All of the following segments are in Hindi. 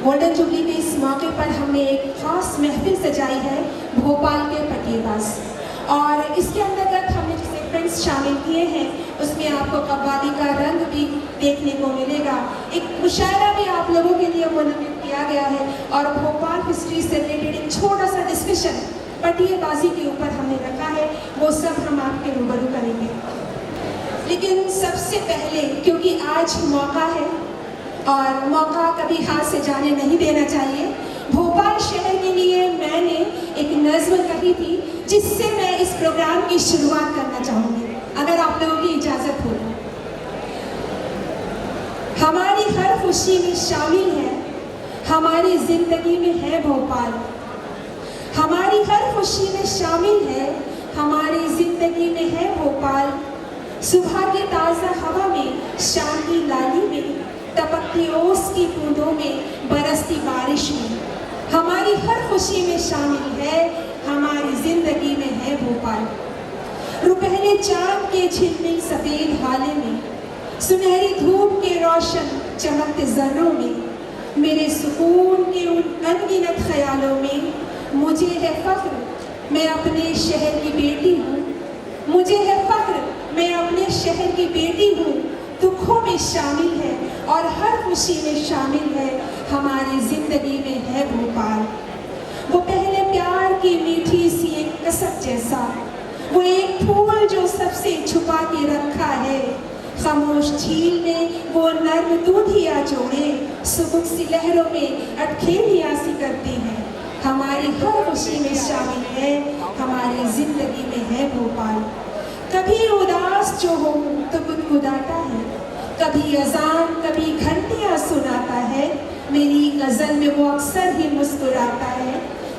गोल्डन जुबली के इस मौके पर हमने एक खास महफिल सजाई है भोपाल के पटियाबाज, और इसके अंतर्गत हमने जिसे फ्रेंड्स शामिल किए हैं उसमें आपको कव्वाली का रंग भी देखने को मिलेगा। एक मुशायरा भी आप लोगों के लिए मुनम्मिद किया गया है और भोपाल हिस्ट्री से रिलेटेड एक छोटा सा डिस्कशन पटियाबाजी के ऊपर हमने रखा है, वो सब हम आपके रूबरू करेंगे। लेकिन सबसे पहले, क्योंकि आज मौका है और मौका कभी हाथ से जाने नहीं देना चाहिए, भोपाल शहर के लिए मैंने एक नज़्म कही थी जिससे मैं इस प्रोग्राम की शुरुआत करना चाहूँगी, अगर आप लोगों की इजाज़त हो। हमारी हर खुशी में शामिल है, हमारी ज़िंदगी में है भोपाल। हमारी हर खुशी में शामिल है, हमारी ज़िंदगी में है भोपाल। सुबह की ताज़ा हवा में, शाम की लाली में, टपकती ओस की बूंदों में, बरसती बारिश में, हमारी हर खुशी में शामिल है, हमारी ज़िंदगी में है भोपाल। रुपहले चाँद के झिलमिल सफ़ेद हाले में, सुनहरी धूप के रोशन चमकते ज़र्रों में, मेरे सुकून के उन अनगिनत ख्यालों में मुझे है फ़ख्र, मैं अपने शहर की बेटी हूँ। मुझे है फ़ख्र, मैं अपने शहर की बेटी हूँ। दुखों में शामिल है और हर खुशी में शामिल है, हमारी ज़िंदगी में है भोपाल। वो पहले प्यार की मीठी सी एक कसक जैसा, वो एक फूल जो सबसे छुपा के रखा है। खामोश झील में वो नर्म दूधिया जोड़े, सुबह सी लहरों में अटखेलियाँ सी करती हैं। हमारी हर खुशी में शामिल है, हमारी ज़िंदगी में है भोपाल। कभी उदास जो हो तो गुनगुनाता है, कभी अजान कभी घंटियाँ सुनाता है। मेरी गज़ल में वो अक्सर ही मुस्कुराता है।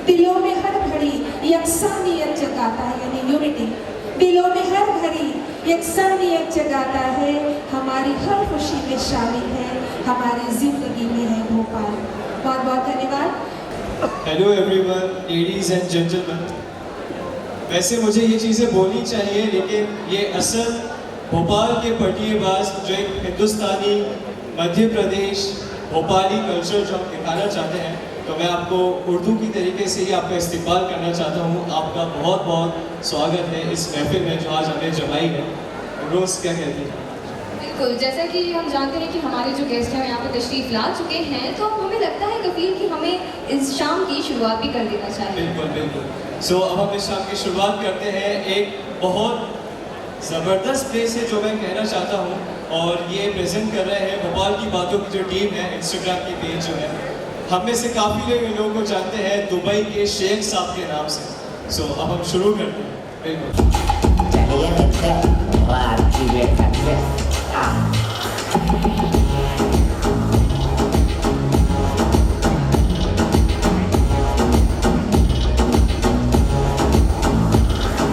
दिलों में हर घड़ी यकसानियत जगाता है, यानी यूनिटी। दिलों में हर घड़ी यकसानियत जगाता है, हमारी हर खुशी में शामिल है, हमारी ज़िंदगी में है भोपाल। बहुत बहुत धन्यवाद। Hello everyone, ladies and gentleman. वैसे मुझे ये चीज़ें बोलनी चाहिए, लेकिन ये असल भोपाल के पटियाबाज जो एक हिंदुस्तानी मध्य प्रदेश भोपाली कल्चर जो हम दिखाना चाहते हैं, तो मैं आपको उर्दू की तरीके से ही आपका इस्तेमाल करना चाहता हूँ। आपका बहुत बहुत स्वागत है इस महफिल में जो आज हमने जमाई है। रोज़ क्या कहती है? बिल्कुल, जैसा कि हम जानते हैं कि हमारे जो गेस्ट हैं यहाँ पर तशरीफ़ ला चुके हैं, तो हमें लगता है कफील कि हमें इस शाम की शुरुआत भी कर देना चाहिए। बिल्कुल बिल्कुल। सो अब हम इस शाम की शुरुआत करते हैं। एक बहुत ज़बरदस्त प्लेस है जो मैं कहना चाहता हूँ, और ये प्रेजेंट कर रहे हैं भोपाल की बातों की जो टीम है, इंस्टाग्राम की पेज जो है। हम में से काफ़ी लोगों को जानते हैं दुबई के शेख साहब के नाम से। सो अब हम शुरू करते हैं। बिल्कुल।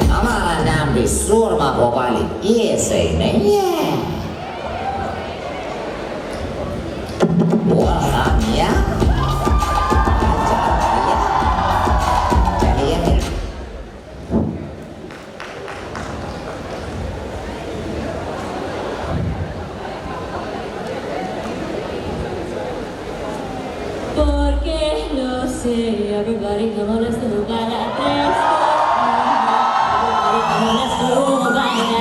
हमारा नाम भी सूरमा भोपाली, ये सही नहीं है। वो खामिया Porque no sé, everybody come on, let's go baila, let's go baila.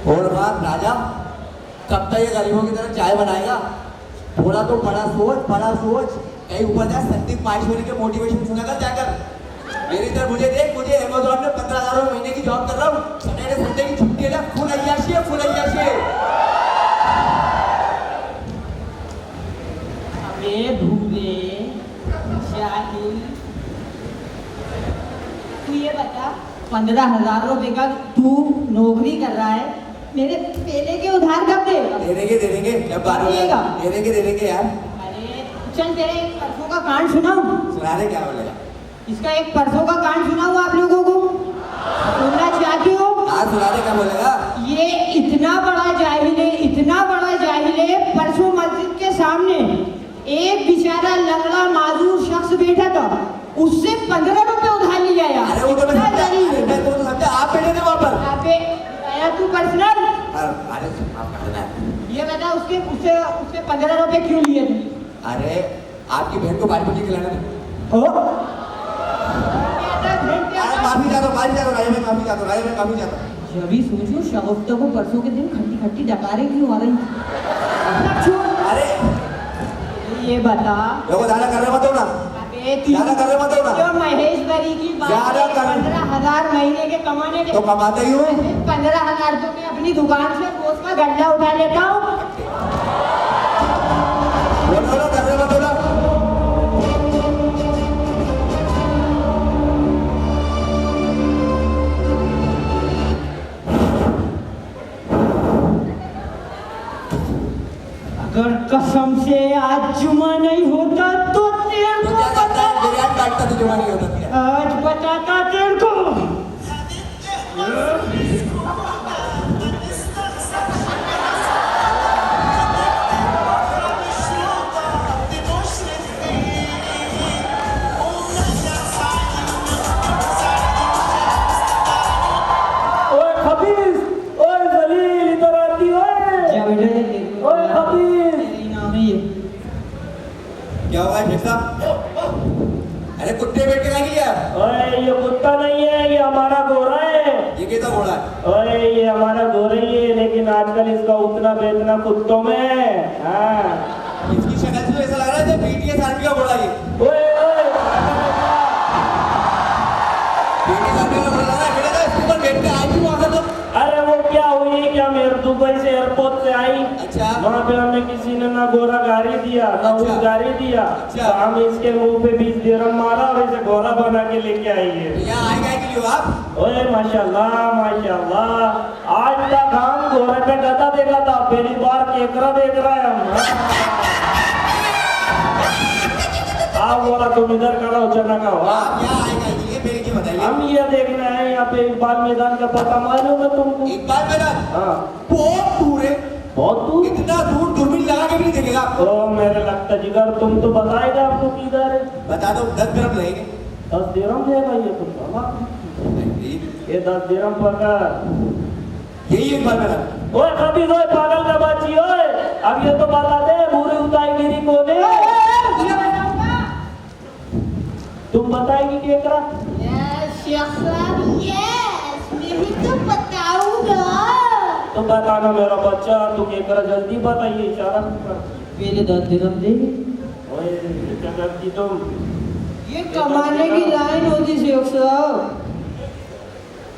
और बात राजा, कब तक ये गरीबों की तरह चाय बनाएगा? थोड़ा तो बड़ा सोच। कहीं ऊपर जाए संदीप माहेश्वरी के मोटिवेशन सुना कर जाकर। मेरी तरफ मुझे देख, मुझे अमेज़न में 15,000 महीने की जॉब कर रहा हूँ। सैटरडे संडे की छुट्टी है, फुल अय्याशी है, फुल अय्याशी है। अबे भूबे शाहिल, तू ये बता, 15,000 रुपए का तू नौकरी कर रहा है, मेरे पेले के उधार कब देगा? दे देंगे जब बात होगा। दे देंगे यार। अरे चल, तेरे एक परसों का कांड सुनाऊं? सुना दे, क्या बोलेगा? इसका एक परसों का कांड सुनाऊं आप लोगों को? सुनना चाहते हो? हाँ सुना दे, क्या बोलेगा? ये इतना बड़ा जाहिल है, परसों मस्जिद के सामने एक बेचारा लंगड़ा माजूर शख्स बैठा था, उससे 15 रुपए उधार लिया यार। अरे वो तो मैं समझा, आप बैठे थे वहाँ पर। अरे तू पर्सनल अरे माफ कर देना। ये बता उसके उससे उससे 15 रुपए क्यों लिए थे? अरे आपकी बहन को बारी बच्ची खिलाना था। ओ अरे माफी चाहता हूँ, माफी चाहता हूँ, राजा भाई माफी चाहता हूँ, राजा भाई माफी चाहता हूँ। जब भी सोचो शगुफ्ता को परसों के दिन खट्टी खट्टी डकारें क्यों आ रही थी? अरे ये बता देखो ज्यादा कर रहे मत हो ना, ज्यादा कर रहे मत हो ना। जो महेश बरी की बात ज्यादा है, कर- 15,000 महीने के कमाने के तो कमाते ही हो। 15,000 तो मैं अपनी दुकान से रोज का गड्ढा उठा लेता हूँ। बोलो ना, कर रहे मत हो ना। अगर कसम से आज जुमा नहीं होता तो तेरे तो को क्या करता है, बता- बिरयानी काटता तो जुमा नहीं होता क्या? आज बताता तेरे को। ओए खबीस, ओए जलील, इधर आती ओए। जा बेटा ये देख। ओए खबीस। तेरे इनाम है ये। क्या हुआ है शेख साहब? अरे कुत्ते बैठ के क्या किया? ओए ये कुत्ता नहीं है, ये हमारा गोरा है। ये कैसा घोड़ा है? ओए ये हमारा गोरा ही है, लेकिन आजकल इसका उतना बेचना कुत्तों में है। हाँ। इसकी शक्ल से तो ऐसा लग रहा है जैसे बीटीएस आर्मी का घोड़ा ये। ओए ओए बीटीएस आर्मी का घोड़ा लग रहा है, बेटा इसके ऊपर बैठ के आई थी वहाँ से तो। अरे वो क्या हुई कि हम दुबई से एयरपोर्ट से आई, अच्छा। वहाँ पे हमें किसी ने ना गोरा गाड़ी दिया ना अच्छा। उस गाड़ी दिया। अच्छा। तो हम इसके मुंह पे 20 दिरहम मारा और इसे गोरा बना के लेके आई है। यहाँ आए गए के लिए हो आप? ओए माशाल्लाह माशाल्लाह, आज तक हम घोड़े पे गधा देखा था, पहली बार केकरा देख रहे हैं हम। आओ गोरा तुम इधर खड़ा हो, चना का हो। आप यहाँ आए गए के लिए मेरे की बताइए। हम ये देखना है यहाँ पे इकबाल मैदान का पता मालूम है तुमको? इकबाल मैदान हाँ बहुत दूर है, बहुत दूर। इतना दूर दूरबीन लगा के भी नहीं देखेगा। ओ मेरे लगता जिगर, तुम तो बताएगा आपको किधर है। बता दो 10 ग्राम लगेंगे। 10 दिरहम देगा ये तुम। ये 10 दिरहम पकड़। यही इकबाल मैदान। ओए खबीज, ओए पागल का बाची, ओए अब ये तो बता दे पूरी उताईगिरी कौन है? तुम बताएगी केकरा? शेख साहब यस, मैं भी तो बताऊंगा। तो बताना मेरा बच्चा, तू केकरा जल्दी बताइए, इशारा कर। पहले 10 दिरहम देंगे। ओए क्या करती तुम? ये कमाने की लाइन होती शेख साहब।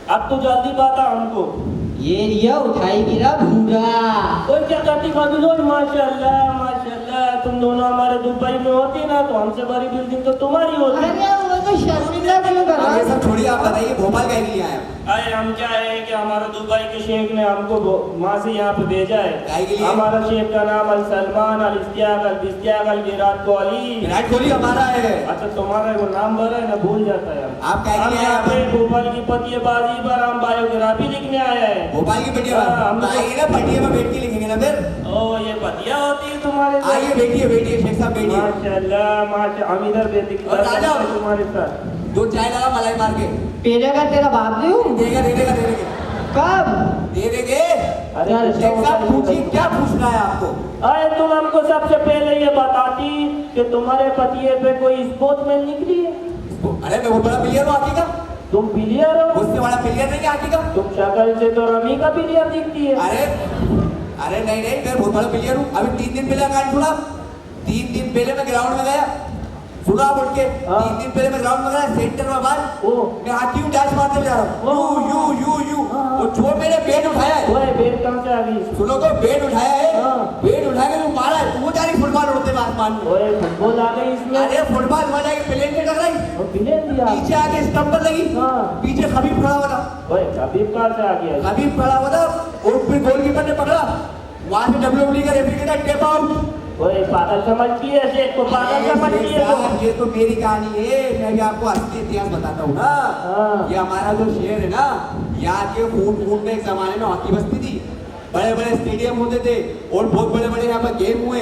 अब तू जल्दी बता हमको। ये लिया उठाई गिरा भूरा। ओए क्या करती खबीज? ओए माशाल्लाह माशाल्लाह, तुम दोनों हमारे दुबई में होती ना तो हमसे बड़ी बिल्डिंग तो तुम्हारी होती। अरे वो तो शर्मिंदा क्यों कर रहा अब ये है? सब छोड़िए, आप बताइए भोपाल कहीं के लिए आए? अरे हम क्या है कि हमारे दुबई के शेख ने हमको वहाँ से यहाँ पे भेजा काहे के है। लिए? हमारा शेख का नाम अल सलमान अल इश्तियाक अल बिश्तियाक अल विराट कोहली। विराट कोहली हमारा है। अच्छा तुम्हारा वो नाम भरा है ना, भूल जाता है आप काहे के हम लिए यहाँ आए? पे भोपाल की पतियेबाजी पर हम बायोग्राफी लिखने आया है। भोपाल की पटिया हाँ, हम तो- आइए ना, पटिया में बैठ के लिखेंगे ना फिर। ओ ये पतिया होती है तुम्हारे साथ? आइए बैठिए बैठिए शेख साहब बैठिए। माशाल्लाह माशा, हम इधर बैठे और राजा? तुम्हारे साथ। 2 चाय लगा मलाई मार के। पेड़े का तेरा बाप दूं? देगा दे देगा दे देंगे कब? दे देंगे। अरे शेख साहब पूछिए क्या पूछना है आपको? अरे तुम हमको सबसे पहले ये बताती कि तुम्हारे पतिये पे कोई स्पोर्ट्समैन निकली है। अरे मैं बहुत बड़ा प्लेयर हूँ हाकी का। तुम प्लेयर हो? मुझसे बड़ा प्लेयर नहीं है हाकी का। तुम शक्ल से तो रमी का प्लेयर दिखती है। अरे अरे नहीं नहीं, मैं बहुत बड़ा प्लेयर हूँ। अभी 3 दिन पहले गाड़ी सुना, 3 दिन पहले मैं ग्राउंड में गया, सुना बोल के। हाँ। 3 दिन पहले मैं ग्राउंड में गया, सेंटर में बाल ओ मैं हाथी हूँ, डैश मारते हुए जा रहा हूँ, यू यू यू यू। हाँ। और जो मैंने बैट उठाया है, ओए बेर कहाँ से आ गई? सुनो तो बैट उठाया है, हाँ। बैट उठा के जो मारा है वो जा रही फुटबॉल उड़ते हुए आसमान में। ओए फुटबॉल आ गई इसमें? अरे फुटबॉल वहाँ जाके प्लेन पे टकराई, और प्लेयर दिया? पीछे आके स्टंप पर लगी, हाँ। पीछे खबीब खड़ा हुआ था, ओए हबीब कहाँ से आ गया? खबीब खड़ा हुआ था और फिर गोलकीपर ने पकड़ा, वहाँ से WWE का रेफरी कहता टेप आउट। ओए पागल समझती है शेख को, पागल समझती है साहब, ये तो मेरी कहानी है, मैं भी आपको असली इतिहास बताता हूँ ना। हाँ। ये हमारा जो शहर है ना, यहाँ के फूट में एक जमाने में हॉकी बस्ती थी, बड़े बड़े स्टेडियम होते थे और बहुत बड़े बड़े यहाँ पर गेम हुए।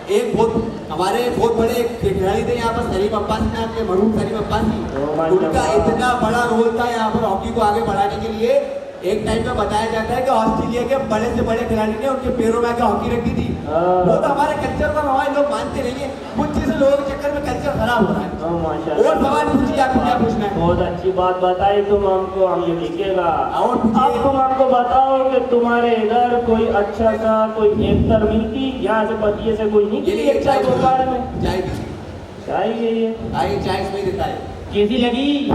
एक बहुत बड़े खिलाड़ी थे यहाँ पर, सलीम अब्बासी नाम के, मरहूम सलीम अब्बासी। माशाल्लाह। उनका इतना बड़ा रोल था यहाँ पर हॉकी को आगे बढ़ाने के लिए। एक टाइम में बताया जाता है कि ऑस्ट्रेलिया के बड़े से बड़े खिलाड़ी ने उनके पैरों में आके हॉकी रख दी थी। वो तो हमारे कल्चर को हमारे लोग मानते नहीं है, कुछ चीजें लोगों के चक्कर में कल्चर खराब हो रहा है। माशाल्लाह। और सवाल पूछिए, आपको क्या पूछना है? बहुत अच्छी बात बताई तुम हमको, हम ये लिखेगा। और पूछिए। अब तुम हमको बताओ कि तुम्हारे इधर कोई अच्छा सा कोई एक्टर मिलती यहाँ से पतिये से कोई नहीं ये की लिए एक्टर भोपाल में? चाय पीजिए। चाय ये आइए, चाय इसमें ही देता है। कैसी लगी?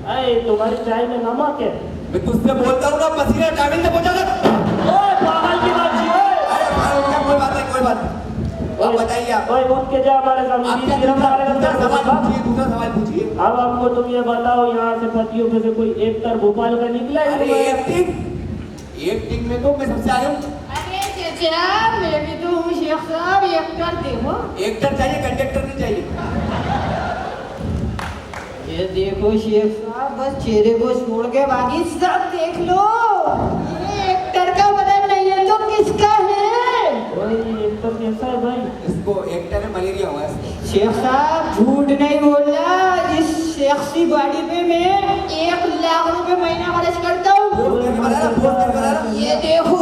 अरे तुम्हारी चाय में नमक है। मैं तुझसे बोलता हूँ ना, पसीना टाइमिंग से पहुंचा कर। ओए पागल की बच्ची, ओए। अरे भाई, कोई बात नहीं, कोई बात नहीं। अब बताइए आप। ओए उठ के जा हमारे आप सामने। क्या दूसरा सवाल पूछिए, दूसरा सवाल पूछिए। अब हमको तुम ये बताओ यहाँ से पतियों में से कोई एक्टर भोपाल का निकला है? अरे एक्टिंग में तो मैं सबसे आगे हूँ। अरे चाचा, मैं भी तो हूँ शेख साहब, एक्टर देखो। एक्टर चाहिए, कंडक्टर नहीं चाहिए। ये देखो शेख साहब, बस चेहरे को छोड़ के बाकी सब देख लो। ये एक्टर का बदन नहीं है तो किसका है? ओए एक्टर कैसा है भाई? इसको एक्टर है, मलेरिया हुआ है इसको। शेख साहब झूठ नहीं बोल रहा, इस सेक्सी बॉडी पे मैं 1 लाख रुपए महीना खर्च करता हूँ। पोस्ट करके बना रहा, पोस्ट करके बना रहा। ये देखो।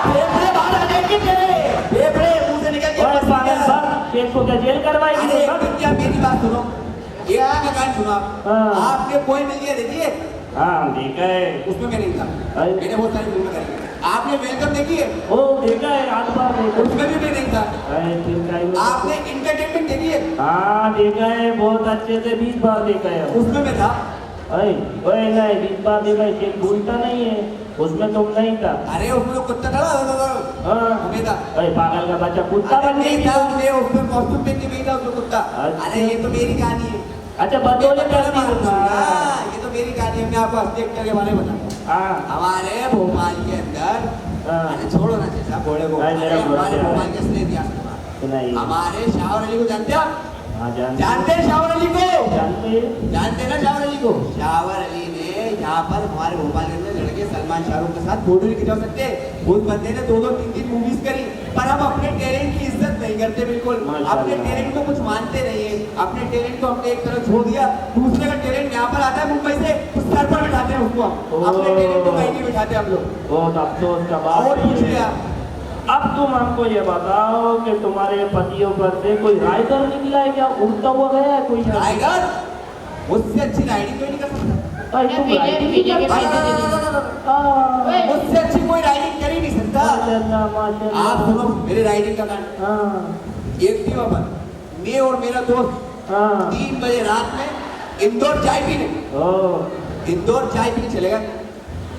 फेफड़े बाहर आ जाएंगे तेरे, फेफड़े मुंह से निकल के ओए पसीना। पागल बक, शेख को क्या जेल करवाएगी? अरे तुम? क्या, मेरी बात सुनो, एक का कान सुनो आप। हाँ। आपने कोई मिल गया देखिए, हाँ देखा है। उसमें मैं नहीं था। अरे। मैंने बहुत सारी फिल्में करी। आपने वेलकम देखी है? ओ देखा है, आज बार देखा। उसमें भी मैं नहीं था। अरे फिर का ही- आपने इंटरटेनमेंट देखी है? हाँ देखा है, बहुत अच्छे से 20 बार देखा है। उसमें मैं था। अरे ओए नहीं, 20 बार देखा है, शेख भूलता नहीं है। उसमें तुम नहीं था। अरे उसमें तो कुत्ता था ना, हाँ। मैं था। अरे पागल का बच्चा कुत्ता अरे बन नहीं गया। था, मैं उसमें कॉस्ट्यूम पहन के नहीं था, उसमें कुत्ता। अच्छा। अरे ये तो मेरी कहानी है। अच्छा बतौले करती हूँ। हाँ, ये तो मेरी कहानी है। मैं आपको असली एक्टर के बारे में बताऊँ। हाँ हमारे भोपाल के अंदर, हाँ। अरे छोड़ो ना जैसा बोले को, अरे मेरा अरे हमारे बच्चा। भोपाल के असली इतिहास के बारे में। सुनाइए। हमारे शाहर अली को जानते हैं आप? हाँ जानते जानते हैं शाहर अली को? जानते जानते हैं ना शाहर अली को? शाहर अली ने यहाँ पर हमारे भोपाल के अंदर लड़के सलमान शाहरुख के साथ फोटो नहीं खिंचवा सकते। उस बंदे ने 2-2, 3-3 मूवीज करी, पर हम अपने टैलेंट की इज्जत नहीं करते बिल्कुल। माशाल्लाह। अपने टैलेंट को कुछ मानते नहीं है। अपने टैलेंट को हमने एक तरफ छोड़ दिया। दूसरे का टैलेंट यहाँ पर आता है मुंबई से, उस सर पर बिठाते हैं उसको हम। अपने टैलेंट को कहीं नहीं बिठाते हम लोग। बहुत अफसोस का बात और है पूछिए ये। आप। अब तुम हमको ये बताओ कि तुम्हारे पतियों पर से कोई राइडर निकला है क्या? उड़ता हुआ गया है कोई? टाइगर मुझसे अच्छी राइडिंग कोई नहीं कर सकता। भाई तुम riding भी कर- हाँ। मुझसे अच्छी कोई राइडिंग कर ही नहीं सकता। माशाल्लाह, माशाल्लाह। आप सुनो मेरे राइडिंग का गाना। हाँ एक थी वहाँ मैं और मेरा दोस्त हाँ 3 बजे रात में इंदौर चाय पीने, ओ इंदौर चाय पीने चले गए।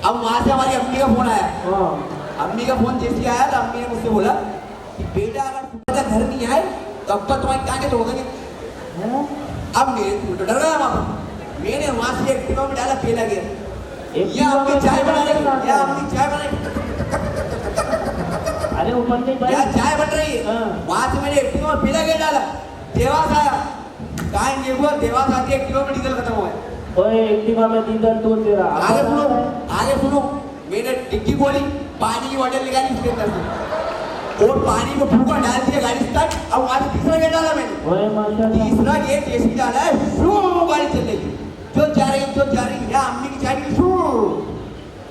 अब वहां से हमारी अम्मी का फोन आया। हाँ अम्मी का फोन जैसे ही आया तो अम्मी ने मुझसे बोला कि बेटा अगर तुम्हारा घर नहीं आए तो अब तक तुम्हारी टांगे तोड़ देंगे। हाँ? अब मेरे तो डर गया वहां पर। मैंने वहां से एक्टिवा में डाला, पेला गया। एक ये अम्मी चाय बना रही है, है। ये अम्मी चाय बना रही है। अरे ऊपर नहीं भाई। क्या चाय बन रही है? हाँ। वहां से मैंने एक्टिवा में पेला गया डाला। देवास आया, कहा ये हुआ, देवास आके एक्टिवा में डीजल खत्म हुआ है। ओए एक्टिवा में डीजल तो तेरा आगे सुनो, आगे सुनो। मैंने डिग्गी खोली, पानी की बोतल निकाली उसके अंदर से और पानी को फूका, डाल दिया, गाड़ी स्टार्ट। अब वहां से तीसरा गेट डाला मैंने। ओए माशाल्लाह। तीसरा गेट जैसे ही डाला है, शू गाड़ी चल रही है। जो जा रही है, जो जा रही है। या अम्मी की चाय की शू,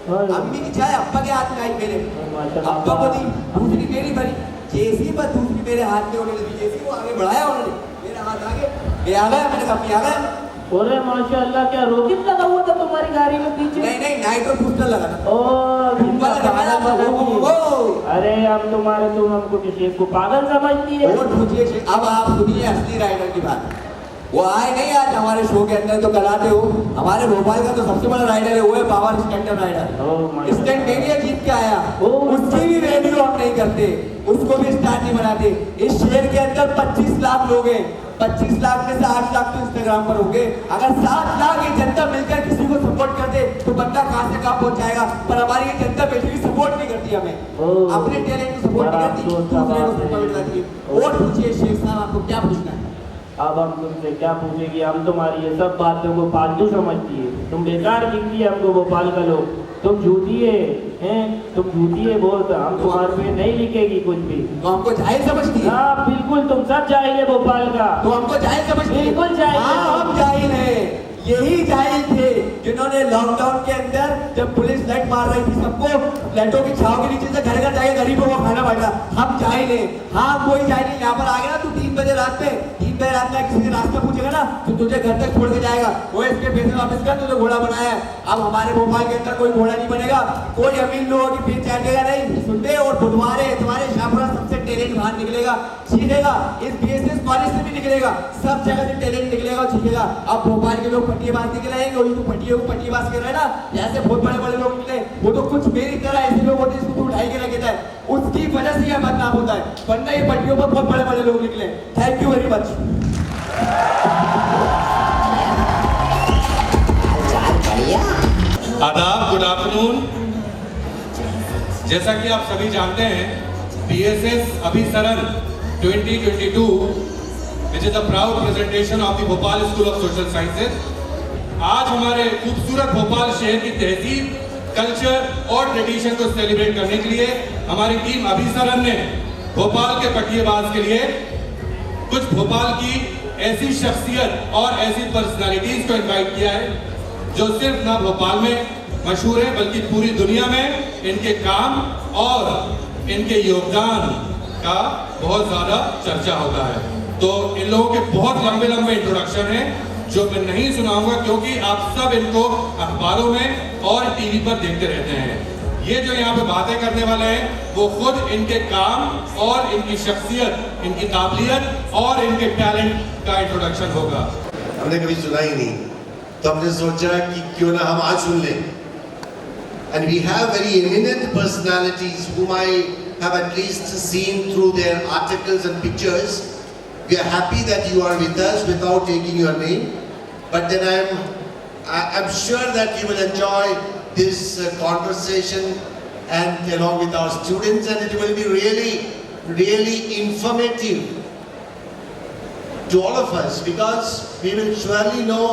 ओए, अम्मी की चाय अब्बा के हाथ में आई मेरे। माशाल्लाह। अब्बा को दी, दूसरी मेरी भरी। जैसी पर दूसरी मेरे हाथ में होने लगी, जैसी वो आगे बढ़ाया उन्होंने, मेरा हाथ आगे, मैं आ गया। मैंने कहा अम्मी आ गया। अरे माशाल्लाह, क्या रोकेट लगा हुआ था तुम्हारी गाड़ी में पीछे? नहीं नहीं, नाइट्रो बूस्टर लगा था। ओ जिनका वाला गाना लगाया, बजा ओ। दिए। अरे अब तुम हमको किसी को पागल समझती है? और पूछिए, अब आप सुनिए असली राइडर की बात। वो आए नहीं आज हमारे शो के अंदर तो कराते हो। हमारे भोपाल का तो सबसे बड़ा राइडर है, वो है पावर स्टैंडर राइडर। स्टैंड मेरिया जीत के आया, उसकी भी वैल्यू हम नहीं करते, उसको भी स्टार नहीं बनाते। इस शहर के अंदर 25 लाख लोग हैं, 25 लाख में से 8 लाख तो इंस्टाग्राम पर होंगे। अगर 7 लाख ये जनता मिलकर किसी को सपोर्ट कर दे तो बंदा कहां से कहां पहुंच जाएगा। पर हमारी ये जनता बैठी भी सपोर्ट नहीं करती हमें, अपने टैलेंट को सपोर्ट नहीं करती, दूसरे को सपोर्ट करती है। और पूछिए शेख साहब, आपको क्या पूछना है? अब हम तुमसे क्या पूछेंगे? हम तुम्हारी ये सब बातों को फालतू समझती है, तुम बेकार दिखती है हमको भोपाल का लोग। तुम झूठी हैं, तुम झूठी है बहुत। हम तुम्हारे पे नहीं लिखेगी कुछ भी। तो हमको जाहिल समझती है? हाँ बिल्कुल, तुम सब जाहिल है भोपाल का। तो हमको जाहिल समझती है? बिल्कुल जाहिल है। हाँ, हम इन्होंने लॉकडाउन के अंदर जब पुलिस लाइट मार रही थी सबको, लाइटों की छाव के नीचे से घर घर जाके गरीबों को खाना बांटा। हम जाएंगे, हाँ कोई जाएंगे, यहाँ पर आ गया ना तू 3 बजे रात में, 3 बजे रात में किसी से रास्ता पूछेगा ना तो तुझे घर तक छोड़ के जाएगा। वो इसके पैसे वापस कर, तुझे घोड़ा बनाया है। अब हमारे भोपाल के अंदर कोई घोड़ा नहीं बनेगा, कोई अमीर लोगों की पीठ चाटेगा नहीं। सुनते और बुधवार इतवार शाहपुरा सबसे टैलेंट बाहर निकलेगा, सीखेगा। इस बीएसएस कॉलेज से भी निकलेगा, सब जगह से टैलेंट निकलेगा और सीखेगा। अब भोपाल के लोग पट्टीबाज निकले आएंगे, वही तो पट्टियों को पट्टीबाज कर रहे हैं ना, जैसे बहुत बड़े बड़े लोग निकले, वो तो कुछ मेरी तरह ऐसे लोग होते हैं जिसको उठाई के रख देता है, उसकी वजह से यह बदनाम होता है, वरना ये पट्टियों पर बहुत बड़े बड़े लोग निकले। Thank you very much. आदाब, गुड आफ्टरनून। जैसा कि आप सभी जानते हैं, बीएसएस अभिसरण 2022 which is the proud presentation of the Bhopal school of social sciences आज हमारे खूबसूरत भोपाल शहर की तहजीब, कल्चर और ट्रेडिशन को सेलिब्रेट करने के लिए हमारी टीम अभिसरण ने भोपाल के पटियाबाज के लिए कुछ भोपाल की ऐसी शख्सियत और ऐसी पर्सनालिटीज को इनवाइट किया है जो सिर्फ ना भोपाल में मशहूर है बल्कि पूरी दुनिया में इनके काम और इनके योगदान का बहुत ज़्यादा चर्चा होता है। तो इन लोगों के बहुत लंबे लंबे इंट्रोडक्शन हैं जो मैं नहीं सुनाऊंगा क्योंकि आप सब इनको अखबारों में और टीवी पर देखते रहते हैं। ये जो यहाँ पे बातें करने वाले हैं वो खुद इनके काम और इनकी शख्सियत, इनकी काबिलियत और इनके टैलेंट का इंट्रोडक्शन होगा। हमने कभी सुना ही नहीं, तो हमने सोचा कि क्यों ना हम आज सुन लें। And we have very eminent personalities whom I have at least seen through their articles and pictures. We are happy that you are with us without taking your name, but then I'm sure that you will enjoy this conversation and along with our students, and it will be really informative to all of us, because we will surely know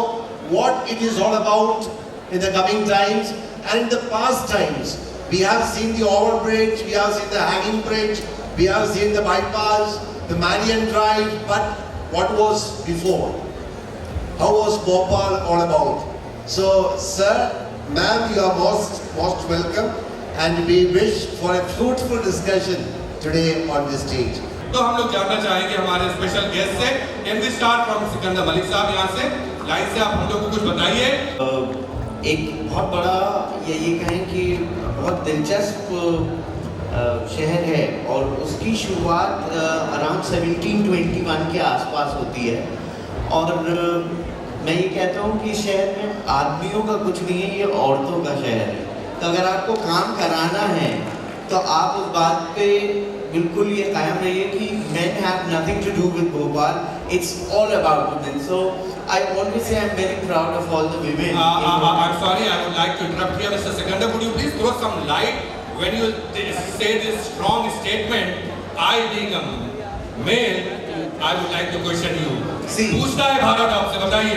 what it is all about in the coming times. And in the past times, we have seen the overbridge, we have seen the hanging bridge, we have seen the bypass, the Marian Drive, but what was before? How was Bhopal all about? So, sir, ma'am, you are most welcome, and we wish for a fruitful discussion today on this stage. तो हम लोग जानना चाहेंगे हमारे स्पेशल गेस्ट से। Can we start from Sikandar Malik sahab, यहाँ से लाइन से आप हम लोग को कुछ बताइए। एक बहुत बड़ा ये कहें कि बहुत दिलचस्प शहर है और उसकी शुरुआत अराउंड 1721 के आसपास होती है। और मैं ये कहता हूँ कि शहर में आदमियों का कुछ नहीं है, ये औरतों का शहर है। तो अगर आपको काम कराना है तो आप उस बात पे बिल्कुल ये कायम रहिए कि men have nothing to do with Bhopal, it's all about women. So I always say I'm very proud of all the women. I'm sorry, I would like to interrupt here, Mr. Sikandar. Could you please throw some light when you say this strong statement? I being a male, I would like to question you. पूछता है भारत आपसे, बताइए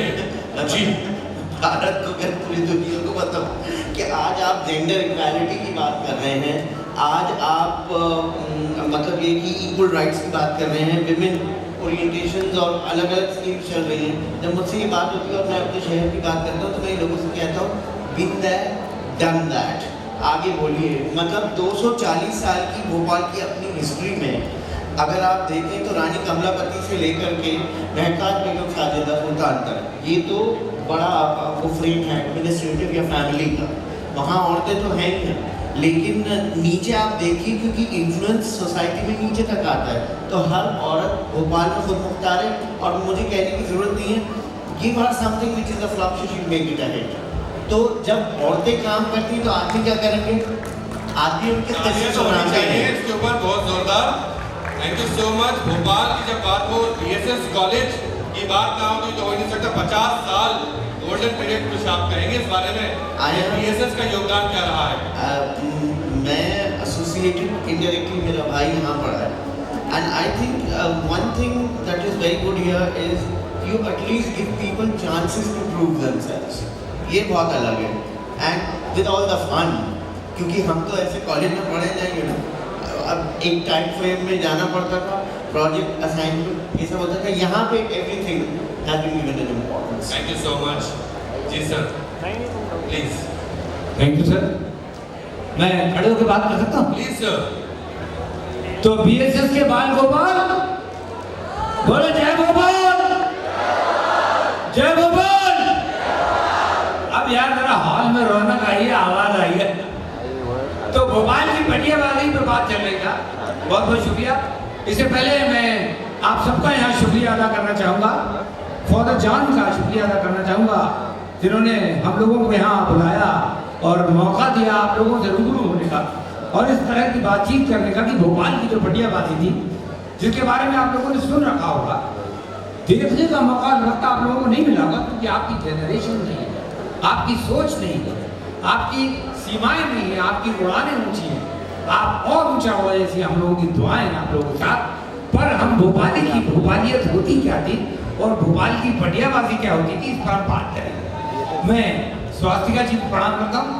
जी। भारत को क्या पूरी दुनिया को बताओ कि आज आप जेंडर इक्वालिटी की बात कर रहे हैं, आज आप मतलब ये कि इक्वल राइट्स की बात कर रहे हैं, विमेन ओरिएंटेशंस और अलग अलग स्कीम्स चल रही हैं। जब मुझसे ये बात होती है और मैं अपने शहर की बात करता हूँ तो मैं लोगों से कहता हूँ बिन दैट डन दैट, आगे बोलिए। मतलब 240 साल की भोपाल की अपनी हिस्ट्री में अगर आप देखें तो रानी कमलापति से लेकर के महताज बेगम शाहजदा सुल्तान तक, ये तो बड़ा वो फ्रेम है एडमिनिस्ट्रेटिव या फैमिली का, वहाँ औरतें तो हैं ही हैं। लेकिन नीचे आप देखिए क्योंकि इन्फ्लुएंस सोसाइटी में नीचे तक आता है, तो हर औरत भोपाल में खुद मुख्तार है और मुझे कहने की ज़रूरत नहीं है give her something which is a flop, she should make it ahead. तो जब औरतें काम करती तो आदमी क्या करेंगे? आदमी उनके तरीके से होना चाहिए। इसके ऊपर बहुत जोरदार thank you so much. Bhopal की जब बात हो बीएसएस कॉलेज की बात ना हो तो हो नहीं सकता। 50 साल गोल्डन पीरियड कुछ आप कहेंगे इस बारे में? बीएसएस का योगदान क्या रहा है? मैं एसोसिएटेड इनडायरेक्टली, मेरा भाई यहाँ पढ़ा है, and I think one thing that is very good here is you at least give people chances to prove themselves. ये बहुत अलग है, and with all the fun, क्योंकि हम तो ऐसे कॉलेज में पढ़े जाएंगे ना, अब एक टाइम फ्रेम में जाना पड़ता था, प्रोजेक्ट असाइनमेंट ये सब होता था। यहाँ पे everything has been given an importance. Thank you so much ji sir. Please thank you sir. मैं खड़े होकर बात कर सकता हूँ? Please sir. तो बीएसएस के बाल गोपाल बोलो जय गोपाल, जय गोपाल। अब यार जरा हॉल में रौनक आई है, आवाज आई है। तो भोपाल की पटियाबाजी पे बात चल रही था। बहुत बहुत शुक्रिया। इससे पहले मैं आप सबका यहाँ शुक्रिया अदा करना चाहूँगा, फादर जॉन का शुक्रिया अदा करना चाहूँगा, जिन्होंने हम लोगों को यहाँ बुलाया और मौका दिया आप लोगों से रूबरू होने का और इस तरह की बातचीत करने का कि भोपाल की जो पटियाबाजी थी, जिसके बारे में आप लोगों ने सुन रखा होगा, देखने का मौका लगता आप लोगों को नहीं मिला होगा, क्योंकि आपकी जनरेशन नहीं है, आपकी सोच नहीं है, आपकी सीमाएं नहीं है, आपकी उड़ानें ऊंची हैं, आप और ऊंचा हो ऐसी हम लोगों की दुआएं हैं आप लोगों के साथ। पर हम भोपाली की भोपालियत होती क्या थी और भोपाल की पटियाबाजी क्या होती थी, इस पर हम बात करेंगे। मैं स्वास्तिका जी को प्रणाम करता हूँ।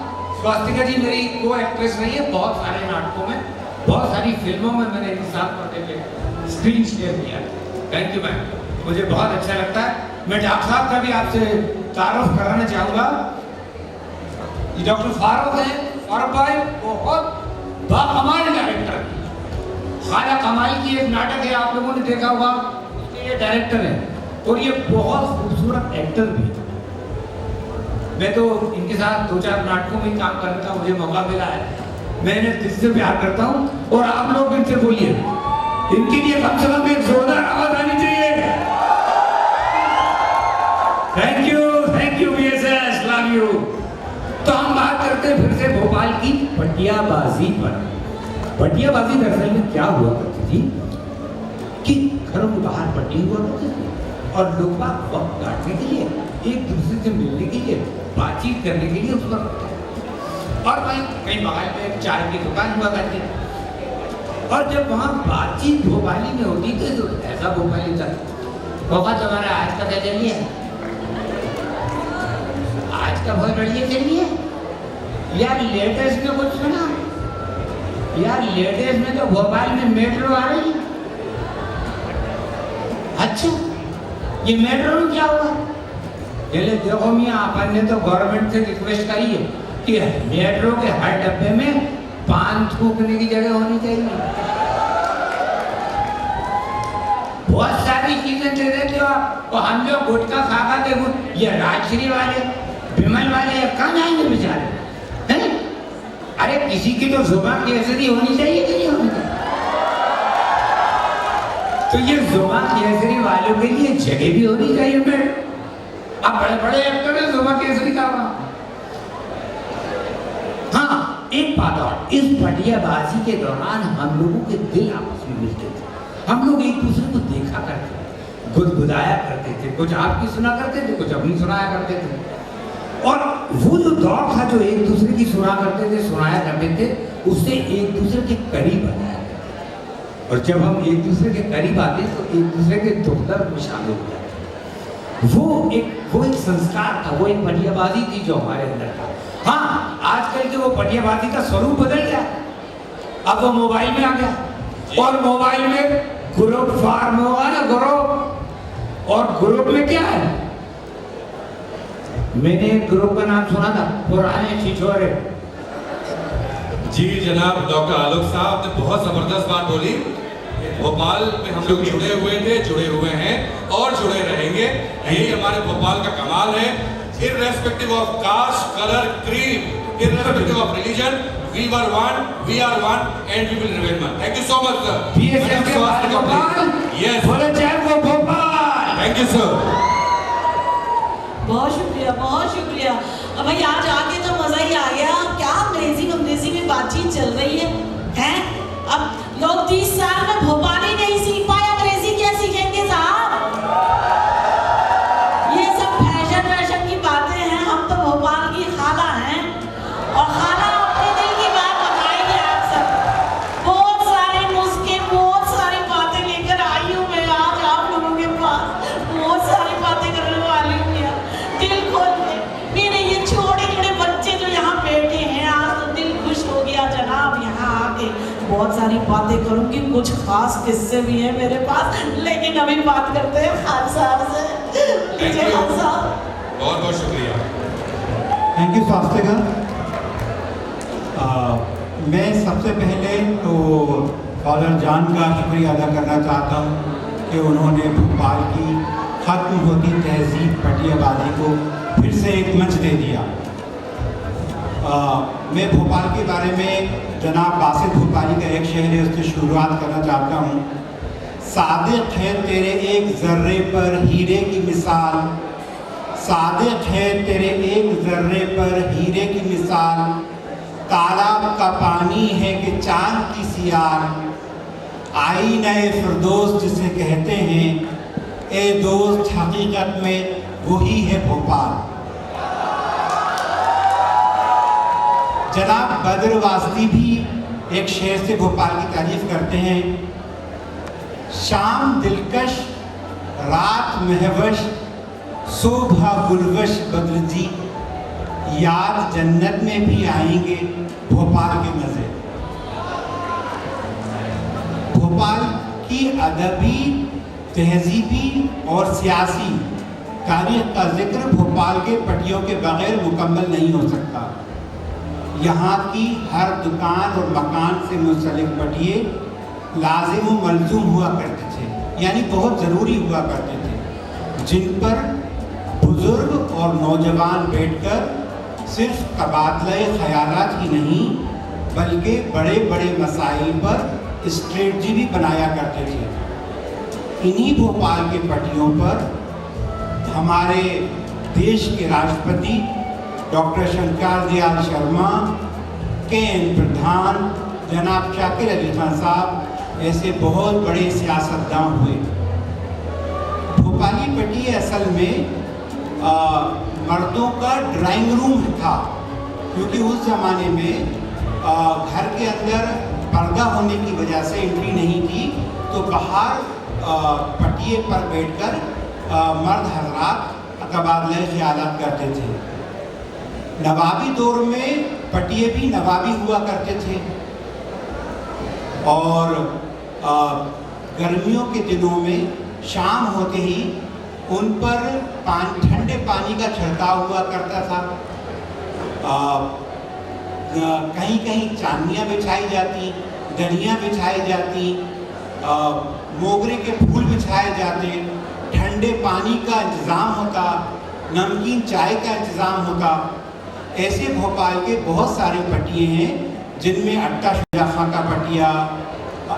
स्वास्तिका जी मेरी को एक्ट्रेस रही है बहुत सारे नाटकों में, बहुत सारी फिल्मों में मैंने इनके साथ पढ़ते स्क्रीन शेयर किया। थैंक यू मैम, मुझे बहुत अच्छा लगता है। मैं डॉक्टर साहब का भी आपसे तारुफ कराना चाहूँगा। ये डॉक्टर फारूक हैं, फारूक भाई बहुत बाकमाल डायरेक्टर, खाला कमाल की एक नाटक है आप लोगों ने देखा होगा, ये डायरेक्टर हैं और ये बहुत खूबसूरत एक्टर भी। मैं तो इनके साथ 2-4 नाटकों में काम करने का मुझे मौका मिला है। मैं इन्हें दिल से प्यार करता हूँ और आप लोग इनसे बोलिए, इनके लिए कम से कम एक जोरदार आवाज आनी चाहिए। Thank you BSS, love you. तो हम बात करते हैं फिर से भोपाल की पटियाबाजी पर। पटियाबाजी दरअसल में क्या हुआ करती थी कि घरों के बाहर पट्टी हुआ करती थी और लोग वक्त काटने के लिए, एक दूसरे से मिलने के लिए, बातचीत करने के लिए उस पर और वहीं कहीं बगल में एक चाय की दुकान हुआ करती थी। और जब वहाँ बातचीत भोपाली में होती थी तो ऐसा भोपाली था, पापा तुम्हारा आज का क्या चलिए, आज का बहुत बढ़िया चलिए यार, लेटेस्ट में कुछ सुना यार, लेटेस्ट में तो भोपाल में मेट्रो आ रही है। अच्छा ये मेट्रो में क्या हुआ? चले देखो मियाँ, अपन ने तो गवर्नमेंट से रिक्वेस्ट करी है कि मेट्रो के हर डब्बे में पान थूकने की जगह होनी चाहिए। बहुत सारी चीजें दे देते हो आप, और हम लोग गुटखा खा खा के ये राजश्री वाले, विमल वाले कहाँ जाएंगे बेचारे? हैं? अरे किसी की तो जुबान केसरी होनी चाहिए कि नहीं होनी चाहिए? तो ये जुबान केसरी वालों के लिए जगह भी होनी चाहिए। मैं अब बड़े बड़े एक्टर हैं, जुबान केसरी का हाँ, एक बात और, इस पटियाबाजी के दौरान हम लोगों के दिल आपस में मिलते थे, हम लोग एक दूसरे को देखा करते थे, गुदगुदाया करते थे, कुछ आपकी सुना करते थे, कुछ अपनी सुनाया करते थे। और वो जो दौर था जो एक दूसरे की सुना करते थे, सुनाया करते थे, उससे एक दूसरे के करीब आ जाया करते। और जब हम एक दूसरे के करीब आते तो एक दूसरे के दुख दर्द में शामिल हो जाते। वो एक संस्कार था, वो एक पटियाबाजी थी जो हमारे अंदर था। हाँ, आजकल के वो पटियाबाजी का स्वरूप बदल गया, अब वो मोबाइल में आ गया और मोबाइल में ग्रुप फार्म होगा ना, ग्रुप, और ग्रुप में क्या है, मैंने एक ग्रुप का नाम सुना था, पुराने छिछोरे। जी जनाब डॉक्टर आलोक साहब ने बहुत जबरदस्त बात बोली। भोपाल में हम लोग जुड़े हुए थे, जुड़े हुए हैं और जुड़े रहेंगे। यही हमारे भोपाल का कमाल है। Irrespective of caste, colour, creed, irrespective of religion, we were one, we are one, and we will remain one. Thank you so much, sir. BSF के बाल गोपाल, yes. बोले जय को भोपाल। Thank you, sir. बहुत शुक्रिया, बहुत शुक्रिया। अब भाई आज आके तो मजा ही आ गया। क्या अंग्रेजी में बातचीत चल रही है, हैं? अब लोग 30 साल में भोपाली नहीं सीख पाए, अंग्रेजी क्या सीखेंगे साहब? ये सब फैशन की बातें हैं। हम तो भोपाल की खाला हैं और खाला अपने दिल की बात बताएंगे आप सब। बहुत सारे नुस्खे, बहुत सारी बातें लेकर आई हूँ मैं आज आप लोगों के पास। बहुत सारी बातें करने वाली हूँ यार, दिल खोल के। मेरे ये छोटे छोटे बच्चे जो यहाँ बैठे हैं, आज तो दिल खुश हो गया जनाब यहाँ आके। बहुत सारी बातें करूँगी, कुछ खास किस्से भी हैं मेरे पास, लेकिन अभी बात करते हैं खान साहब से। लीजिए खान साहब। बहुत बहुत शुक्रिया। थैंक यू स्वास्थ्य। मैं सबसे पहले तो फादर जान का शुक्रिया अदा करना चाहता हूँ कि उन्होंने भोपाल की खत्म होती तहजीब पटियाबाजी को फिर से एक मंच दे दिया। मैं भोपाल के बारे में जनाब बासित भोपाली का एक शेर है उससे शुरुआत करना चाहता हूँ। सादिक है तेरे एक ज़र्रे पर हीरे की मिसाल, सादिक है तेरे एक ज़र्रे पर हीरे की मिसाल, तालाब का पानी है कि चांद की सियार, आईना-ए फिरदौस जिसे कहते हैं, ए दोस्त हकीकत में वही है भोपाल। जनाब बद्र वास्ती भी एक शेर से भोपाल की तारीफ करते हैं। शाम दिलकश रात महवश शोभा गुलवश बद्र जी, याद जन्नत में भी आएंगे भोपाल के मज़े। भोपाल की अदबी, तहजीबी और सियासी तारीख का जिक्र भोपाल के पटियों के बगैर मुकम्मल नहीं हो सकता। यहाँ की हर दुकान और मकान से मुंसलिक पटिए लाजिम व मलजूम हुआ करते थे, यानी बहुत ज़रूरी हुआ करते थे, जिन पर बुज़ुर्ग और नौजवान बैठकर सिर्फ तबादला ख़यालात ही नहीं बल्कि बड़े बड़े मसाइल पर स्ट्रेटजी भी बनाया करते थे। इन्हीं भोपाल के पटियों पर हमारे देश के राष्ट्रपति डॉक्टर शंकर दयाल शर्मा, के.एन. प्रधान, जनाब शाकिर अली खान साहब ऐसे बहुत बड़े सियासतदान हुए। भोपाली पट्टी असल में मर्दों का ड्राइंग रूम था, क्योंकि उस ज़माने में घर के अंदर पर्दा होने की वजह से एंट्री नहीं थी, तो बाहर पटिए पर बैठकर मर्द हजरात तबादला ख्यालात करते थे। नवाबी दौर में पटिए भी नवाबी हुआ करते थे और गर्मियों के दिनों में शाम होते ही उन पर ठंडे पानी का छिड़काव हुआ करता था। कहीं कहीं चांदनियाँ बिछाई जाती, दरियाँ बिछाई जाती, मोगरे के फूल बिछाए जाते, ठंडे पानी का इंतज़ाम होता, नमकीन चाय का इंतज़ाम होता। ऐसे भोपाल के बहुत सारे पटिए हैं जिनमें अट्टा शुजा खां का पटिया,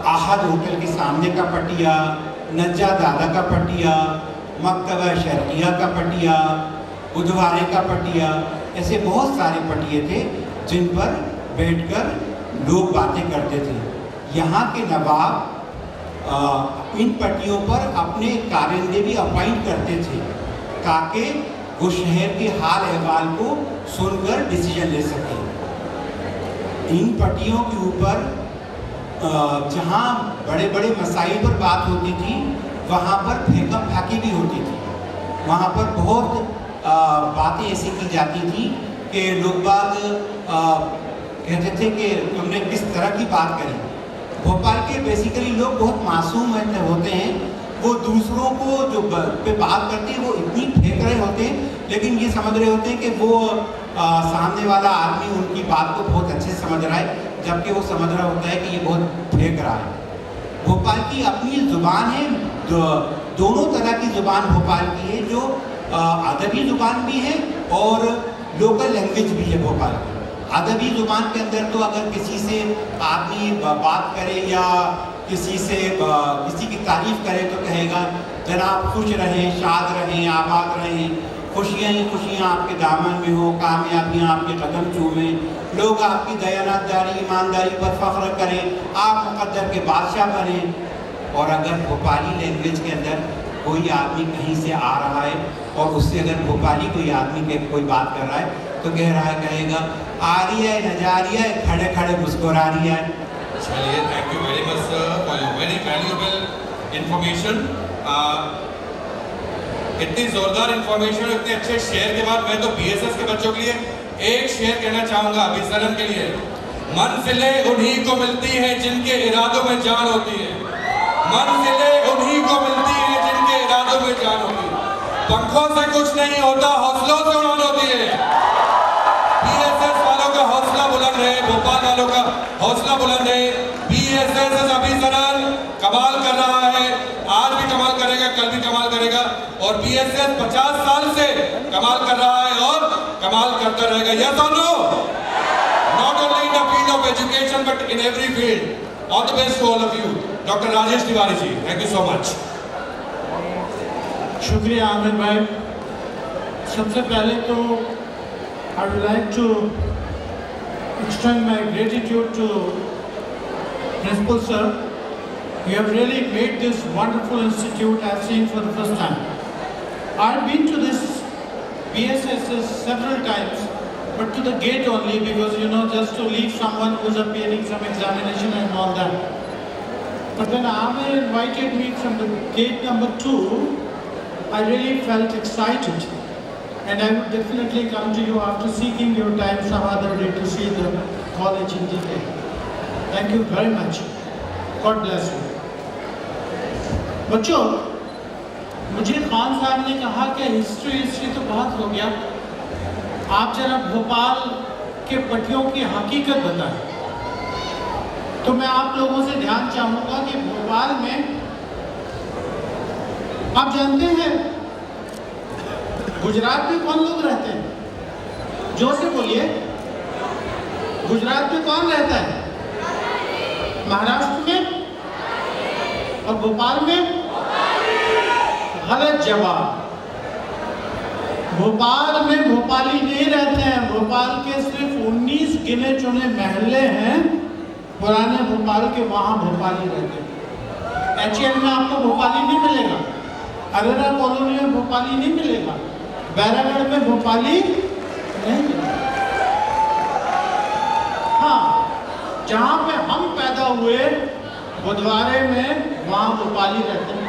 आहद होटल के सामने का पटिया, नज्जा दादा का पटिया, मकतबा शर्किया का पटिया, बुधवारे का पटिया, ऐसे बहुत सारे पटिए थे जिन पर बैठकर लोग बातें करते थे। यहाँ के नवाब इन पटियों पर अपने कारिंदे भी अपॉइंट करते थे ताकि वो शहर के हाल अहवाल को सुनकर डिसीजन ले सकें। इन पटियों के ऊपर जहाँ बड़े बड़े मसाइल पर बात होती थी वहाँ पर फेंकम फाकी भी होती थी। वहाँ पर बहुत बातें ऐसी की जाती थी कि लोग बाग कहते थे कि तुमने किस तरह की बात करी। भोपाल के बेसिकली लोग बहुत मासूम होते हैं, वो दूसरों को जो पे बात करते हैं वो इतनी फेंक रहे होते हैं, लेकिन ये समझ रहे होते हैं कि वो सामने वाला आदमी उनकी बात को बहुत अच्छे से समझ रहा है, जबकि वो समझ रहा होता है कि ये बहुत फेंक रहा है। भोपाल की अपनी ज़ुबान है, जो दोनों तरह की ज़ुबान भोपाल की है, जो अदबी ज़ुबान भी है और लोकल लैंग्वेज भी है भोपाल की। अदबी ज़ुबान के अंदर तो अगर किसी से आदमी बात करे या किसी से किसी की तारीफ़ करे तो कहेगा जनाब खुश रहें, शाद रहें, आबाद रहें, खुशियाँ ही खुशियाँ आपके दामन में हो, कामयाबियाँ आपके कदम चूमें, लोग आपकी दयानतदारी ईमानदारी पर फ़ख्र करें, आप मुक़द्दर के बादशाह बनें। और अगर भोपाली लैंग्वेज के अंदर कोई आदमी कहीं से आ रहा है और उससे अगर भोपाली कोई आदमी के कोई बात कर रहा है तो कह रहा है, कहेगा आ रही है, न जा रही है, खड़े खड़े मुस्कुरा रही है। चलिए, thank you very much sir for your very valuable information. इतनी जोरदार इंफॉर्मेशन, इतने अच्छे शेयर के बाद मैं तो बीएसएस के बच्चों के लिए एक शेयर कहना चाहूंगा अभिसरण के लिए। मंजिलें उन्हीं को मिलती हैं जिनके इरादों में जान होती है, मंजिलें उन्हीं को मिलती हैं जिनके इरादों में जान होती है। पंखों से कुछ नहीं होता, हौसलों से उड़ान होती है। हौसला बुलंद है। BSS अभिसरण कमाल कर रहा है, आज भी कमाल करेगा, कल भी कमाल करेगा और BSS 50 साल से कमाल कर रहा है और कमाल करता रहेगा। यस और no? Not only in the field of education but in every field. All the best to all of you. Dr. Rajesh Tiwari ji, thank you so much. शुक्रिया आमिर भाई। सबसे पहले तो I would like to extend my gratitude to Principal Sir. You have really made this wonderful institute I've seen for the first time. I've been to this BSS several times, but to the gate only because, you know, just to leave someone who's appearing some examination and all that. But when Amir invited me from the gate number 2, I really felt excited. And I would definitely come to you after seeking your time some other day to see the college in detail. Thank you very much. God bless you. बच्चों, मुझे खान साहब ने कहा कि हिस्ट्री तो बहुत हो गया, आप जरा भोपाल के पटियों की हकीकत बताएं। तो मैं आप लोगों से ध्यान चाहूँगा कि भोपाल में आप जानते हैं गुजरात में कौन लोग रहते हैं? जोर से बोलिए। गुजरात में कौन रहता है? महाराष्ट्र में? और भोपाल में? गलत जवाब। भोपाल में भोपाली नहीं रहते हैं। भोपाल के सिर्फ 19 गिने चुने महल्ले हैं पुराने भोपाल के, वहाँ भोपाली रहते हैं। HL में आपको भोपाली नहीं मिलेगा, अरेरा कॉलोनी में भोपाली नहीं मिलेगा, बैरागढ़ में भोपाली नहीं मिलेगा। हाँ, जहाँ पे हम पैदा हुए बुधवारे में, वहाँ भोपाली रहते हैं।